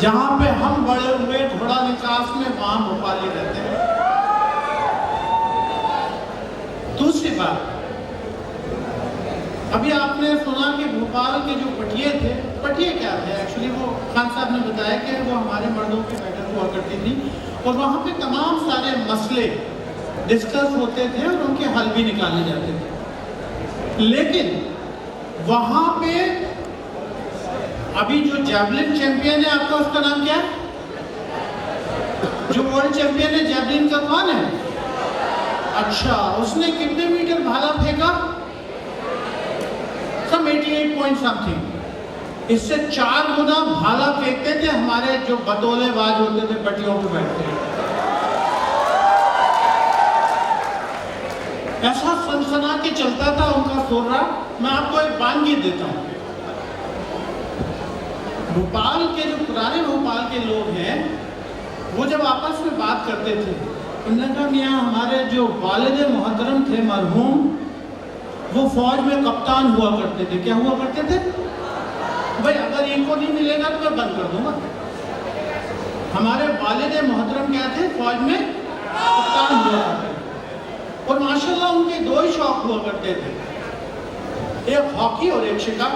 जहाँ पे हम बड़े हुए घोड़ा निकास में, वहाँ भोपाली रहते हैं। दूसरी बात, अभी आपने सुना कि भोपाल के जो पटिये थे, पटिये क्या थे एक्चुअली, वो खान साहब ने बताया कि वो हमारे मर्दों की बैठक हुआ करती थी और वहाँ पे तमाम सारे मसले डिस्कस होते थे और उनके हल भी निकाले जाते थे। लेकिन वहाँ पे अभी जो जैवलिन चैंपियन है, आपका उसका नाम क्या है? जो वर्ल्ड चैंपियन है जैवलिन का, कौन है? अच्छा, उसने कितने मीटर भाला फेंका? सब 88 पॉइंट समथिंग। इससे 4 गुना भाला फेंकते थे हमारे जो बतौलेबाज होते थे, पटियों पे बैठते थे। ऐसा सनसना के चलता था उनका सोर्रा। मैं आपको एक वानगी देता हूँ। भोपाल के जो पुराने भोपाल के लोग हैं, वो जब आपस में बात करते थे, उन्होंने कहा मियाँ हमारे जो वालिद मोहतरम थे मरहूम, वो फौज में कप्तान हुआ करते थे। क्या हुआ करते थे? भाई अगर इनको नहीं मिलेगा तो मैं बंद कर दूंगा। हमारे वालिद मोहतरम क्या थे? फौज में कप्तान हुआ करते थे और माशाल्लाह उनके 2 ही शौक हुआ करते थे, एक हॉकी और एक शिकार।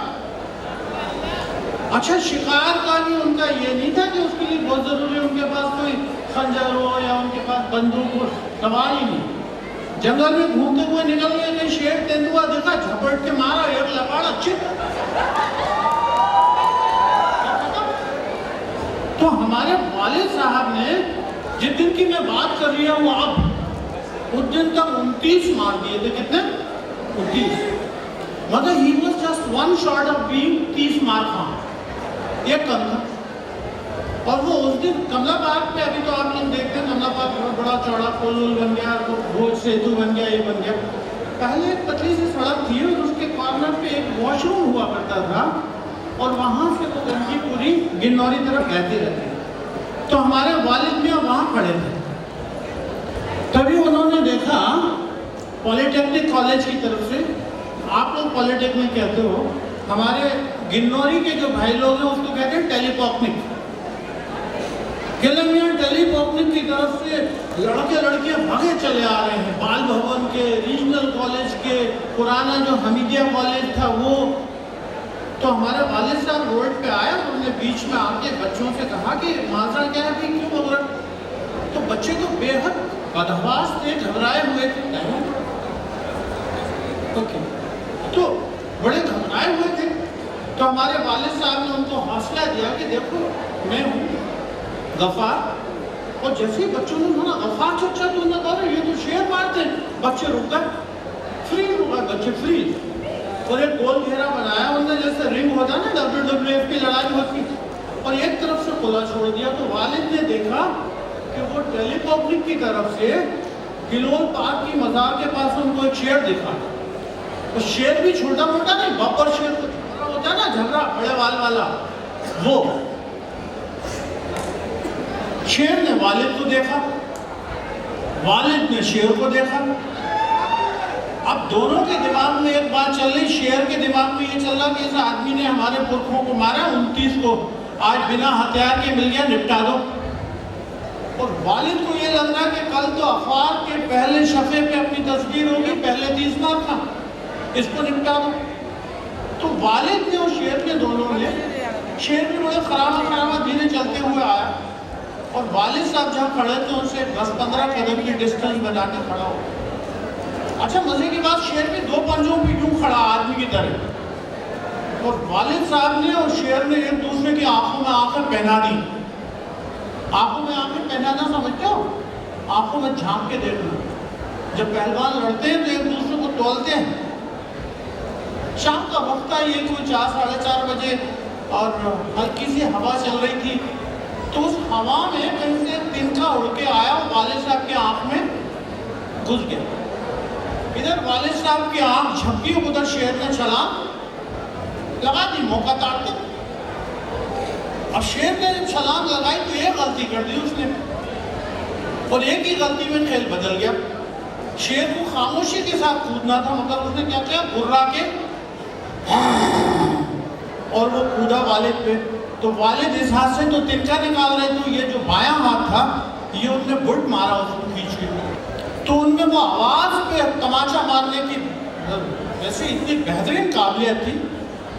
अच्छा, शिकार का भी उनका ये नहीं था कि उसके लिए बहुत जरूरी उनके पास कोई खंजर हो या उनके पास बंदूक हो, सवाल ही नहीं। जंगल में घूमते हुए निकल गए, कहीं शेर तेंदुआ देखा, झपट के मारा, एक लपाड़ा चित। तो हमारे वालिद साहब ने जिस दिन की मैं बात कर रही हूँ अब, उस दिन तक 29 मार दिए थे। कितने? 29। मतलब he was just 1 shot of being 30 मार खां, एक कम था। और वो उस दिन कमलाबाग पे, अभी तो आप लोग देखते हैं कमलाबाग बहुत बड़ा चौड़ा पुल बन गया, तो भोज सेतु बन गया, ये बन गया। पहले एक पतली सी सड़क थी और उसके कॉर्नर पे एक वॉशरूम हुआ करता था और वहाँ से वो गंदगी पूरी गिन्नौरी तरफ बहती रहती। तो हमारे वालिद भी वहाँ खड़े थे। तभी उन्होंने देखा पॉलिटेक्निक कॉलेज की तरफ से, आप लोग पॉलिटेक्निक कहते हो, हमारे गिन्नौरी के जो भाई लोग हैं उसको कहते हैं टेलीपॉक्निक। टेलीपॉक्निक की तरफ से लड़के लड़कियां भागे चले आ रहे हैं, बाल भवन के, रीजनल कॉलेज के, पुराना जो हमीदिया कॉलेज था वो। तो हमारे वालिद साहब रोड पे आए, उन्होंने बीच में आके बच्चों से कहा कि माजरा क्या है, क्यों बोल रहे? तो बच्चे तो बेहद बदहवास थे, घबराए हुए थे। ओके, तो हमारे वालिद साहब ने उनको हौसला दिया कि देखो मैं हूँ गफार। और जैसे ही बच्चों ने बोला गफार चचा तो उन्होंने कहा ये तो शेर मारते हैं, बच्चे रुक गए, फ्री हो गए बच्चे, फ्री। और एक गोल घेरा बनाया उन्होंने, जैसे रिंग होता है ना WWF की लड़ाई होती, और एक तरफ से खुला छोड़ दिया। तो वालिद ने देखा कि वो टेलीकॉप्टर की तरफ से गिलोल पार्क की मज़ार के पास उनको एक शेर दिखा। तो शेर भी छोटा मोटा नहीं, बब्बर शेर तो छोटा होता है ना, झगड़ा बड़े वाल वाला, वो शेर ने वालिद को देखा, वालिद ने शेर को देखा। अब दोनों के दिमाग में एक बात चल रही, शेर के दिमाग में ये चल रहा कि इस आदमी ने हमारे पुरखों को मारा, 29 को आज बिना हथियार के मिल गया, निपटा दो। और वालिद को ये लग रहा कि कल तो अखबार के पहले शफे पे अपनी तस्वीर होगी, पहले 30 मार का, इसको निपटा दो। तो वालिद ने और शेर ने दोनों ने, शेर भी बड़े खरामा धीरे चलते हुए आया, और वालिद साहब जहाँ खड़े थे उनसे 10-15 कदम की डिस्टेंस बना के खड़ा हो। अच्छा मजे की बात, शेर भी 2 पंजों पे यूं खड़ा आदमी की तरह, और वालिद साहब ने और शेर ने एक दूसरे की आंखों में आंखें पहना दी। आंखों में आंखें पहनाना समझते हो? आंखों में झांक के देखना। जब पहलवान लड़ते हैं तो एक दूसरे को तोलते हैं। शाम का वक्त था, ये कोई 4-4:30 बजे, और हल्की सी हवा चल रही थी। तो उस हवा में कहीं से तिनका उड़ के आया, वालिद साहब की आंख में घुस गया। इधर वालिद साहब की आंख झपकी, उधर शेर ने छलांग लगा दी, मौका ताड़ते। अब शेर ने जब छलांग लगाई तो एक गलती कर दी उसने, और एक ही गलती में खेल बदल गया। शेर को खामोशी के साथ कूदना था, मगर उसने क्या किया, गुर्रा के, और वो कूदा वालिद पे। तो वालिद इस हाथ से तो तिनका निकाल रहे, तो ये जो बायां हाथ था ये उनने बुट मारा उसको खींच के। तो उनमें वो आवाज पे तमाचा मारने की वैसे इतनी बेहतरीन काबिलियत थी,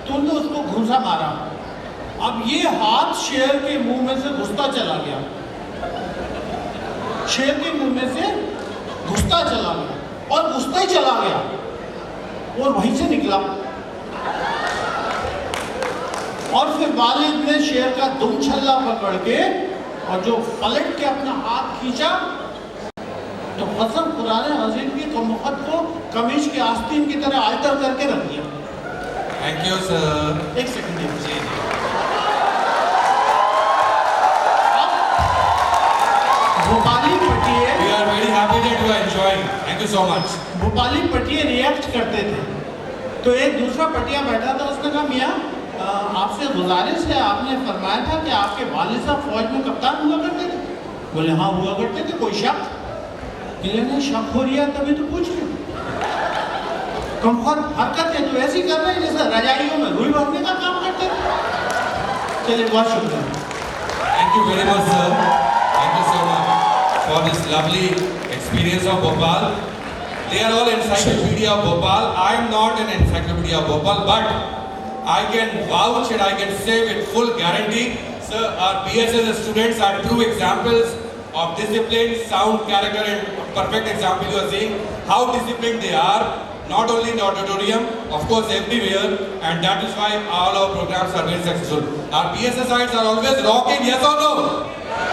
तो उन्होंने उसको घूंसा मारा। अब ये हाथ शेर के मुंह में से घुसता चला गया, शेर के मुंह में से घुसता चला गया, और घुसता ही चला गया, और वहीं से निकला। और फिर वालिद ने शेर का दुम छल्ला पकड़ के, और जो पलट के अपना हाथ खींचा, तो कसम खुदाने अजीम की कमुखत को कमीज के आस्तीन की तरह आल्टर करके रख दिया। Thank you sir. एक सेकंड जी। भोपाली पटिए, We are very happy that you are enjoying. Thank you so much. भोपाली पटिए रिएक्ट करते थे। तो एक दूसरा पटिया बैठा था, उसने कहा मियाँ आपसे गुजारिश है, आपने फरमाया था कि आपके वालिद साहब फौज में कप्तान हुआ करते थे। बोले हाँ हुआ करते थे, कोई शक? नहीं, शक हो रही है तभी तो पूछ रहे। कमफर्ट हरकतें तो ऐसी कर रहे हैं जैसे रजाइयों में रुई भरने का काम करते थे। चलिए बहुत शुक्रिया। Thank you very much, sir. Thank you so much for this lovely experience of Bhopal. They are all encyclopedia of Bhopal. I am not an encyclopedia of Bhopal, but I can vouch and I can say with full guarantee, sir, our BSS students are true examples of discipline, sound character, and perfect example you are seeing how disciplined they are, not only in the auditorium, of course everywhere, and that is why all our programs are very successful. Our BSSites are always rocking, yes or no?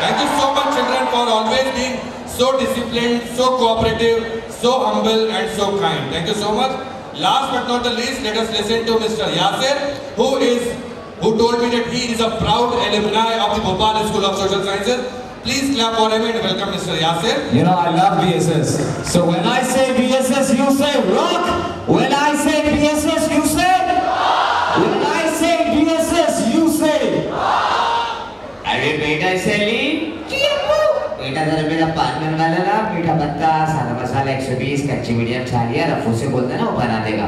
Thank you so much children for always being so disciplined, so cooperative, so humble and so kind. Thank you so much. Last but not the least, let us listen to Mr. Yasir, who told me that he is a proud alumni of the Bhopal School of Social Sciences. Please clap for him and welcome Mr. Yasir. You know, I love BSS. So when I say BSS, you say rock. When I say BSS, you say rock. When I say BSS, you say rock. अरे बेटा इसे ली बेटा जरा मेरा पान मंगा लेना, मीठा पत्ता, सादा मसाला 120, कच्ची मीडियम छालिया, रफू से बोल देना, वो बना देगा।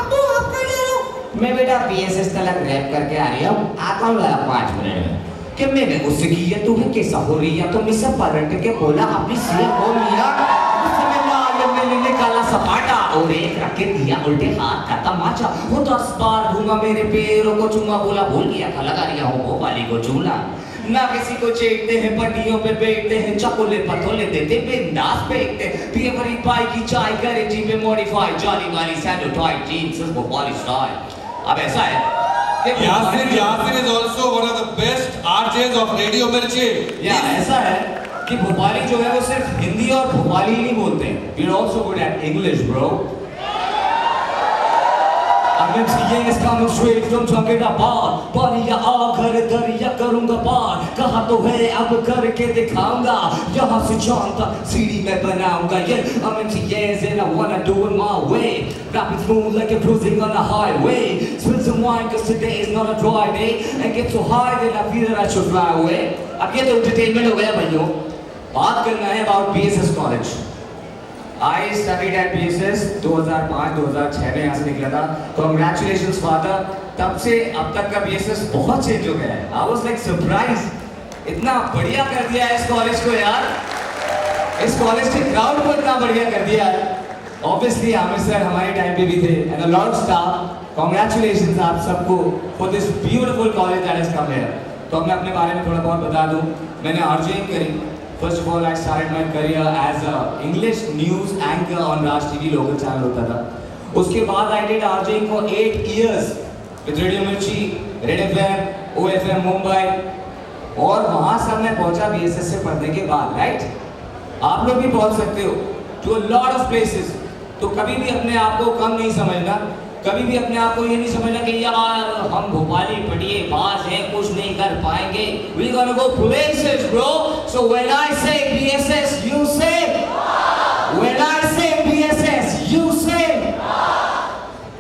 अब्बू आप कहाँ जा रहे हो? मैं बेटा BSS तलक रैप करके आ रही हूँ, आता हूँ 5 मिनट में। कि मैंने उससे की है, तुम्हें कैसा हो रही है? तो मिस्टर पलट के बोला अपनी सेहत हो मिया, मैंने काला सपाटा और एक रख के दिया उल्टे हाथ का तमाचा। वो 10 बार घूमा मेरे पैरों को चूमा, बोला भूल गया था लगा लिया हो भोपाली को चूना। ना किसी को चेकते हैं, पट्टियों पे बैठते हैं, चकोले पथोले देते, बिंदास फेंकते, पिए भरी पाई की चाय करे जी पे मॉडिफाई, जाली वाली सैंडो टाइट जीन्स भोपाली स्टाइल। अब ऐसा है Yasir is also one of the best RJs of Radio Mirchi. ऐसा है कि भोपाली जो है वो सिर्फ हिंदी और भोपाली ही नहीं बोलते हैं. We are also good at English, bro. MCA is coming straight from Jangedabad. पानी या घर दरिया करूँगा पार. कहा तो है अब करके दिखाऊंगा. यहाँ से जान तक सीढ़ी में बनाऊंगा. Yeah, MCA's and I wanna do it my way. Rapping smooth like I'm cruising on the highway. Spill some wine 'cause today is not a dry day. And get so high that I feel that I should fly away. अब ये तो entertainment हो गया भाइयों. बात करना है about BSS College. I studied at BSS 2005-2006 में यहाँ से निकला था. Congratulations father. तब से अब तक का BSS बहुत चेंज हो गया है. I was like surprised. इतना बढ़िया कर दिया है इस कॉलेज को यार. इस कॉलेज के क्राउड को इतना बढ़िया कर दिया है. Obviously आमिर सर हमारे टाइम पे भी थे and a lot of staff. Congratulations आप सबको for this beautiful college that has come here. तो मैं अपने बारे में थोड़ा बहुत बता दूँ. मैंने RJing करी. First of all, I started my career as a English news anchor on Raj TV local channel होता था. उसके बाद I did RJing for 8 years with Radio Mirchi, Red FM, OFM Mumbai. और वहाँ से मैं पहुँचा BSS से पढ़ने के बाद, right? आप लोग भी पहुँच सकते हो to a lot of places. तो कभी भी अपने आप को कम नहीं समझना. कभी भी अपने आप को ये नहीं समझना कि यार हम भोपाली पढ़िए बाज हैं कुछ नहीं कर पाएंगे. We gonna go places, bro. So when I say BSS, you say. When I say BSS, you say.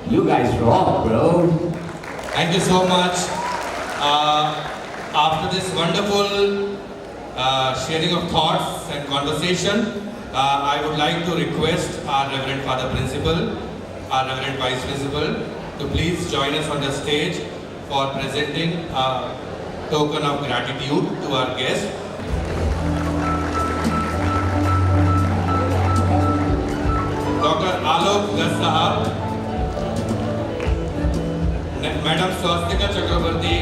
You guys rock, bro. Thank you so much. After this wonderful sharing of thoughts and conversation, I would like to request our Reverend Father Principal, our Reverend Vice Principal, to please join us on the stage for presenting a token of gratitude to our guest. Dr. Alok Gas Sahab, Madam Swastika Chakrabarti,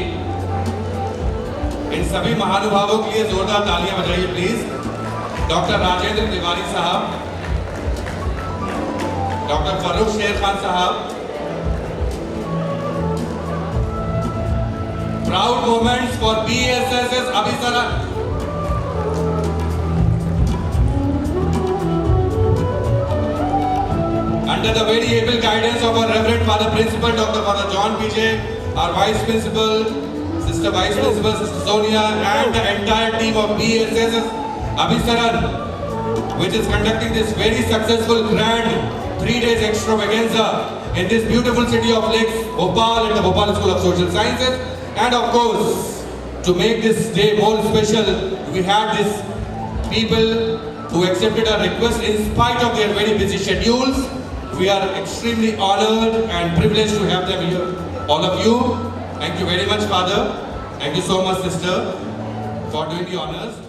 इन सभी महानुभावों के लिए जोरदार तालियां बजाइए प्लीज. डॉक्टर राजेंद्र तिवारी साहब, डॉक्टर फरूख शेर खान साहब. प्राउड मोमेंट्स फॉर BSS अभिसरण. Under the very able guidance of our Reverend Father Principal, Dr. Father John PJ, our Vice Principal, Sister Vice Principal, Sister Sonia, and the entire team of BSS Abhisaran, which is conducting this very successful grand 3 days extravaganza in this beautiful city of Lakes, Bhopal, at the Bhopal School of Social Sciences. And of course, to make this day more special, we had these people who accepted our request in spite of their very busy schedules. We are extremely honored and privileged to have them here. All of you, thank you very much, Father. Thank you so much, Sister, for doing the honors.